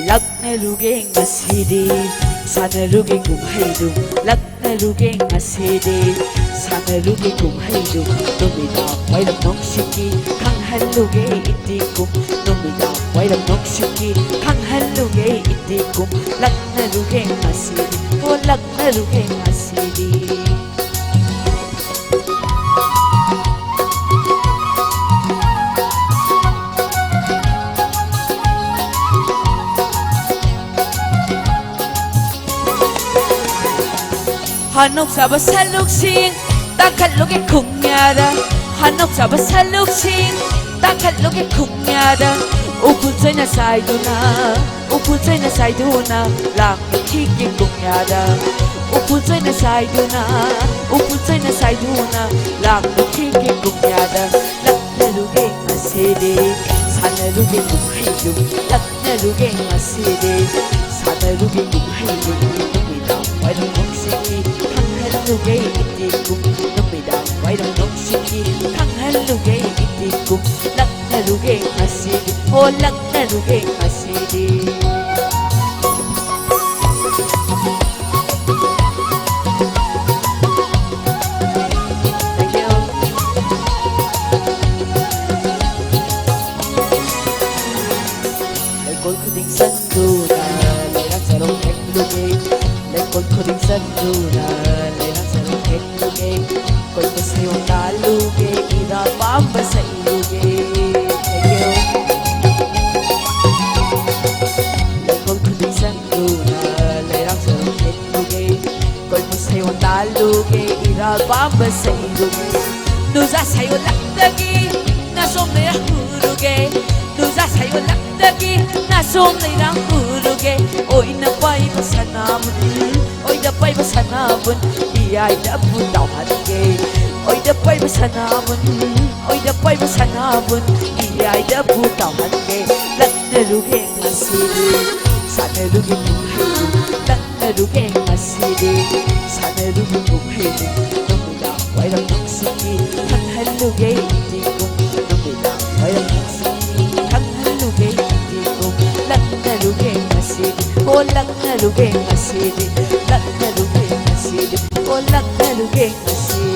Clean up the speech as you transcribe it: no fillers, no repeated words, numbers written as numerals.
ꯂꯛꯅꯔꯨꯒꯦ ꯉꯁꯤꯗꯤ ꯁꯥꯟꯅꯔꯨꯒꯦ ꯀꯨꯝꯍꯩꯗꯨ ꯂꯛꯅꯔꯨꯒꯦ ꯉꯁꯤꯗꯤ ꯁꯥꯟꯅꯔꯨꯒꯦ ꯀꯨꯝꯍꯩꯗꯨ ꯅꯨꯃꯤꯗꯥꯡ ꯋꯥꯏꯔꯝ ꯅꯨꯡꯁꯤꯠꯀꯤ ꯈꯪꯍꯜꯂꯨꯒꯦ ꯏꯇꯤꯀꯨꯝ ꯅꯨꯃꯤꯗꯥꯡ ꯋꯥꯏꯔꯝ ꯅꯨꯡꯁꯤꯠꯀꯤ ꯈꯪꯍꯜꯂꯨꯒꯦ ꯏꯇꯤꯀꯨꯝ ꯂꯛꯅꯔꯨꯒꯦ ꯉꯁꯤꯗꯤ ꯂꯛꯅꯔꯨꯒꯦ ꯉꯁꯤꯗꯤ 한옥 잡아 살룩싱 딱할록에 쿵야라 한옥 잡아 살룩싱 딱할록에 쿵야라 우풀자이나 사이두나 우풀자이나 사이두나 랑키기 쿵야라 우풀자이나 사이두나 우풀자이나 사이두나 랑키기 쿵야라 락나루게 마세데 사나루게 쿵해주 락나루게 마세데 사나루게 쿵해주 놈이다 와이런 몽식이 강할루게 이띠꿈 놈이다 와이런 몽식이 강할루게 이띠꿈 락나루게 마시디 오 락나루게 마시디 Sandura, lena sarong hekluge, koi ko sayo taluge, ira pamba sa iluge. Thank you. Lekol ko din sandura, lena sarong hekluge, koi ko sayo taluge, ira pamba sa iluge. Nusa sayo lakdagi, nasom na huruge. Nusa sayo lakdagi, nasom na huruge. Oy na pa'y pasanamun. Ôi đã bay vào sana bun, ai đã buồn đau hận ghê. Ôi đã bay vào sana bun, ôi đã bay vào sana bun, ai đã buồn đau hận ghê. Lắc nè ru ghê ngasidi, sana ru ghê buồn hê. Lắc nè ru ghê ngasidi, sana ru ghê buồn hê. Nông bị đau quay đầu nông siki, thằng hên ru ghê đi cùng. Nông bị đau quay đầu nông siki, thằng hên ru ghê đi cùng. Lắc nè ru ghê ngasidi, ô lắc nè ru ghê ngasidi. Lak na luge ngasidi, oh lak na luge ngasidi.